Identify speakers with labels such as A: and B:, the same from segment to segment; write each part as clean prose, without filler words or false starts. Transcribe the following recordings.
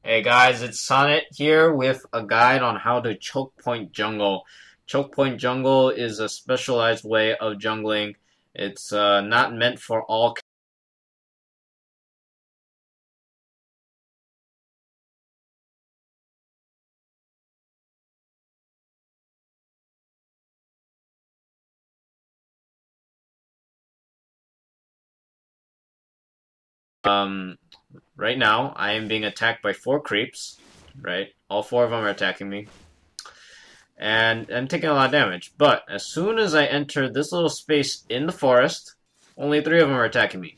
A: Hey guys, it's Sonnet here with a guide on how to chokepoint jungle. Chokepoint jungle is a specialized way of jungling. It's not meant for all. Um, right now, I am being attacked by 4 creeps. Right, all 4 of them are attacking me, and I'm taking a lot of damage. But as soon as I enter this little space in the forest, only 3 of them are attacking me.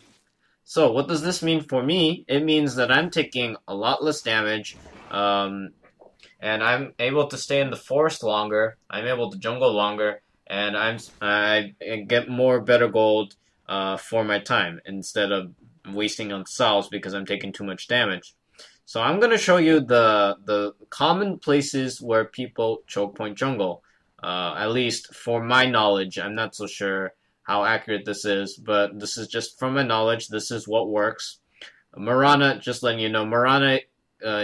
A: So what does this mean for me? It means that I'm taking a lot less damage. Um, and I'm able to stay in the forest longer. I'm able to jungle longer, and I get more better gold for my time instead of wasting on salves because I'm taking too much damage. So I'm gonna show you the common places where people choke point jungle. At least for my knowledge, I'm not so sure how accurate this is, but this is just from my knowledge. This is what works. Marana, just letting you know, Marana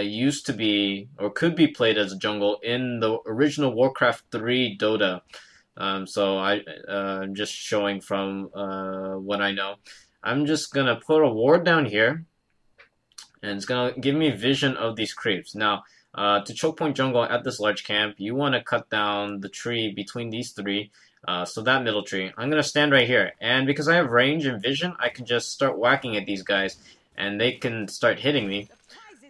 A: used to be or could be played as a jungle in the original Warcraft 3 Dota. I'm just showing from what I know. I'm just gonna put a ward down here, and it's gonna give me vision of these creeps. Now, to choke point jungle at this large camp, you want to cut down the tree between these 3. So that middle tree. I'm gonna stand right here, and because I have range and vision, I can just start whacking at these guys, and they can start hitting me.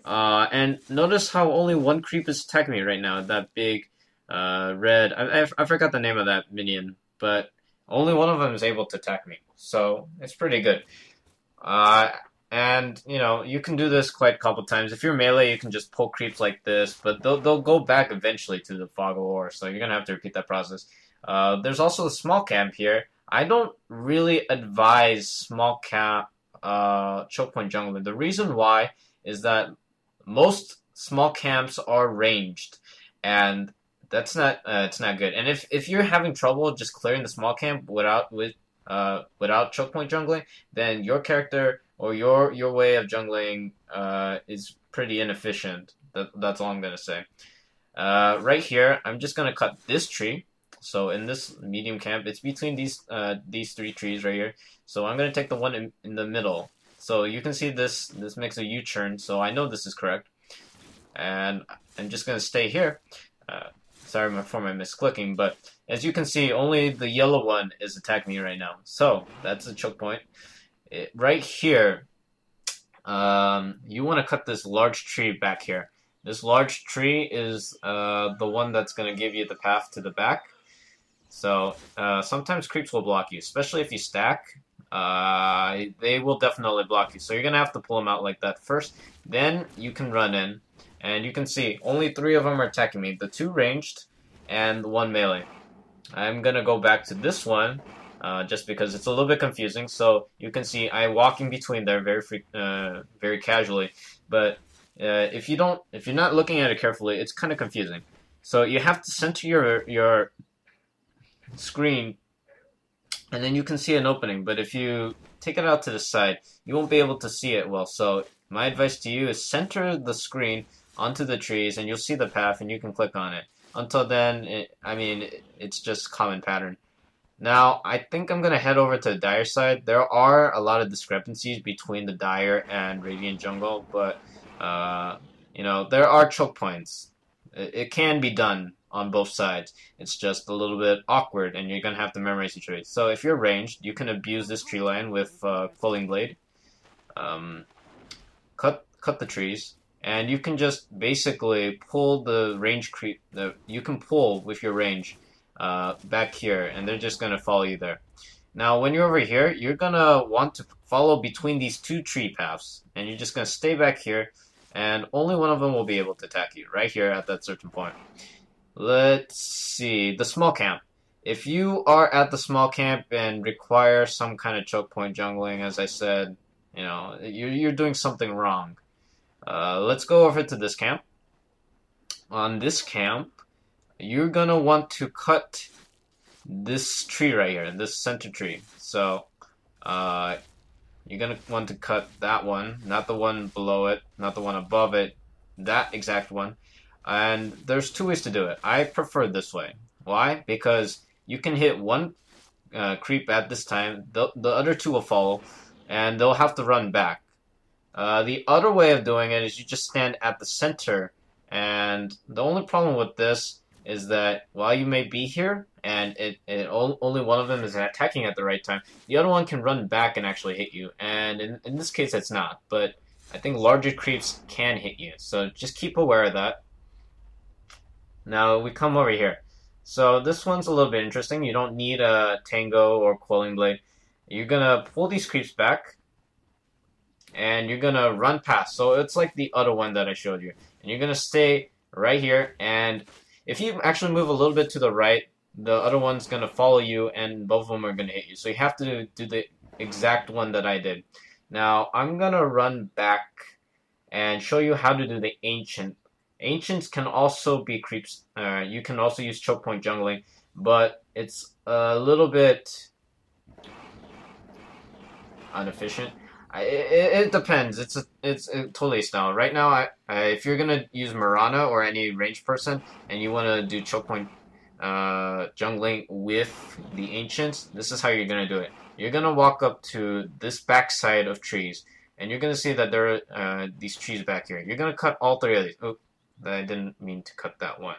A: And notice how only 1 creep is attacking me right now. That big red. I forgot the name of that minion, but only 1 of them is able to attack me. So it's pretty good. And you know, you can do this quite a couple times. If you're melee, you can just pull creeps like this, but they'll go back eventually to the fog of war. So you're gonna have to repeat that process. There's also a small camp here. I don't really advise small camp choke point jungling. The reason why is that most small camps are ranged, and that's not it's not good. And if you're having trouble just clearing the small camp without choke point jungling, then your character or your way of jungling is pretty inefficient. That's all I'm gonna say. Right here, I'm just gonna cut this tree. So in this medium camp, it's between these 3 trees right here. So I'm gonna take the one in the middle. So you can see this makes a U-turn, so I know this is correct. And I'm just going to stay here. Sorry for my misclicking, but as you can see, only the yellow one is attacking me right now. So that's the choke point. Right here, you want to cut this large tree back here. This large tree is the one that's going to give you the path to the back. So sometimes creeps will block you, especially if you stack. They will definitely block you. So you're going to have to pull them out like that first. Then you can run in. And you can see, only 3 of them are attacking me. The 2 ranged, and the 1 melee. I'm going to go back to this one, just because it's a little bit confusing. So you can see I walk in between there very casually. But if you're not looking at it carefully, it's kind of confusing. So you have to center your screen, and then you can see an opening. But if you take it out to the side, you won't be able to see it well. So my advice to you is center the screen onto the trees, and you'll see the path, and you can click on it. Until then, it's just common pattern. Now, I think I'm going to head over to the Dire side. There are a lot of discrepancies between the Dire and Radiant Jungle, but, you know, there are choke points. It can be done on both sides. It's just a little bit awkward, and you're going to have to memorize each trade. So if you're ranged, you can abuse this tree line with Quelling Blade. Cut the trees. And you can just basically pull the range creep. You can pull with your range back here, and they're just gonna follow you there. Now, when you're over here, you're gonna want to follow between these 2 tree paths, and you're just gonna stay back here, and only one of them will be able to attack you right here at that certain point. Let's see, the small camp. If you are at the small camp and require some kind of choke point jungling, as I said, you know, you're doing something wrong. Let's go over to this camp. On this camp, you're gonna want to cut this tree right here, this center tree. So, you're gonna want to cut that one, not the one below it, not the one above it, that exact one. And there's two ways to do it. I prefer this way. Why? Because you can hit one creep at this time, the other two will follow, and they'll have to run back. The other way of doing it is you just stand at the center, and the only problem with this is that while you may be here, and only one of them is attacking at the right time, the other one can run back and actually hit you, and in this case it's not, but I think larger creeps can hit you, so just keep aware of that. Now we come over here. So this one's a little bit interesting. You don't need a Tango or Quelling Blade. You're gonna pull these creeps back, and you're gonna run past. So it's like the other one that I showed you. And you're gonna stay right here, and if you actually move a little bit to the right, the other one's gonna follow you, and both of them are gonna hit you. So you have to do the exact one that I did. Now I'm gonna run back and show you how to do the Ancient. Ancients can also be creeps. You can also use Chokepoint jungling, but it's a little bit inefficient. It depends. It's totally style. Right now, if you're gonna use Mirana or any ranged person, and you want to do Chokepoint jungling with the Ancients, this is how you're gonna do it. You're gonna walk up to this backside of trees, and you're gonna see that there are these trees back here. You're gonna cut all three of these. Oh, I didn't mean to cut that one.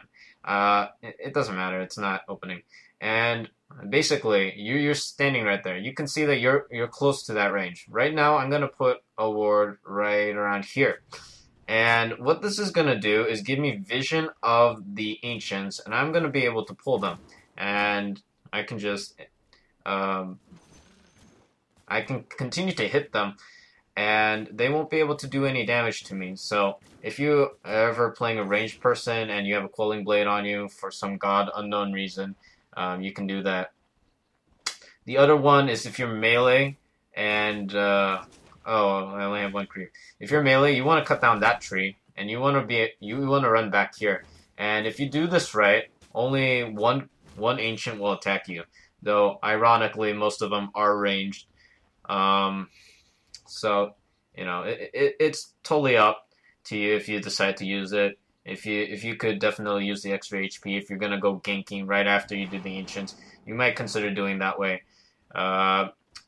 A: It doesn't matter. It's not opening. And basically, you're standing right there. You can see that you're close to that range. Right now, I'm gonna put a ward right around here. And what this is gonna do is give me vision of the Ancients, and I'm gonna be able to pull them. And I can just I can continue to hit them, and they won't be able to do any damage to me. So if you ever playing a ranged person and you have a Quelling Blade on you for some god unknown reason, you can do that. The other one is if you're melee and oh, I only have one creep. If you're melee, you want to cut down that tree, and you want to run back here. And if you do this right, only one ancient will attack you. Though ironically, most of them are ranged. So, you know, it's totally up to you if you decide to use it. If you could definitely use the extra HP if you're gonna go ganking right after you do the Ancients, you might consider doing that way.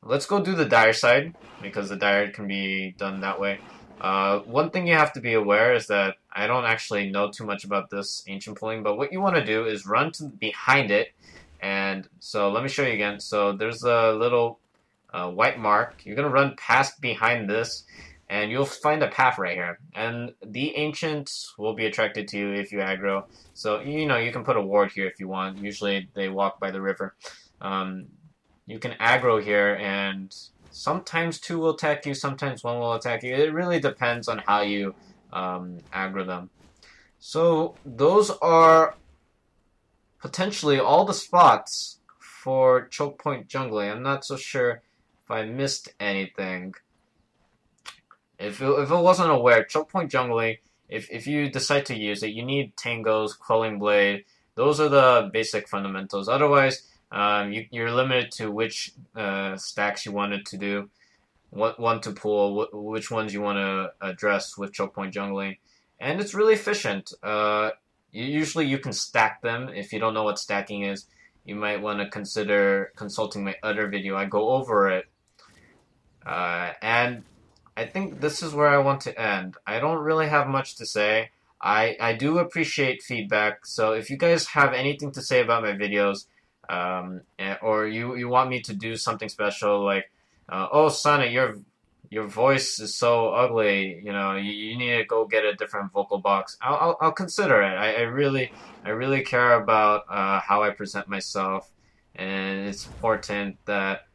A: Let's go do the Dire side, because the Dire can be done that way. One thing you have to be aware is that I don't actually know too much about this Ancient pulling, but what you want to do is run behind it. And so let me show you again. So there's a little white mark. You're gonna run past behind this, and you'll find a path right here. And the Ancients will be attracted to you if you aggro. So you know you can put a ward here if you want. Usually they walk by the river. You can aggro here, and sometimes two will attack you, sometimes one will attack you. It really depends on how you aggro them. So those are potentially all the spots for Chokepoint jungling. I'm not so sure if I missed anything. If it wasn't aware, Chokepoint jungling, if you decide to use it, you need Tangos, Quelling Blade. Those are the basic fundamentals. Otherwise, you're limited to which stacks you wanted to do, what one to pull, which ones you want to address with Chokepoint jungling. And it's really efficient. Usually you can stack them. If you don't know what stacking is, you might want to consider consulting my other video. I go over it. And I think this is where I want to end. I don't really have much to say. I do appreciate feedback, so if you guys have anything to say about my videos, or you want me to do something special, like, oh, Sonnet, your voice is so ugly, you know, you need to go get a different vocal box, I'll consider it. I really care about how I present myself, and it's important that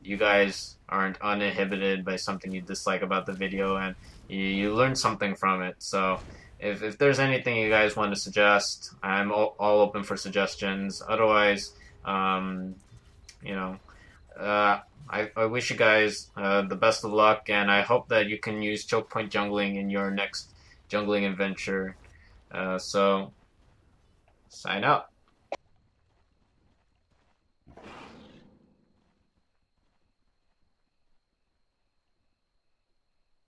A: you guys aren't uninhibited by something you dislike about the video, and you learn something from it. So if there's anything you guys want to suggest, I'm all open for suggestions. Otherwise, you know, I wish you guys the best of luck, and I hope that you can use Chokepoint jungling in your next jungling adventure. So, sign out.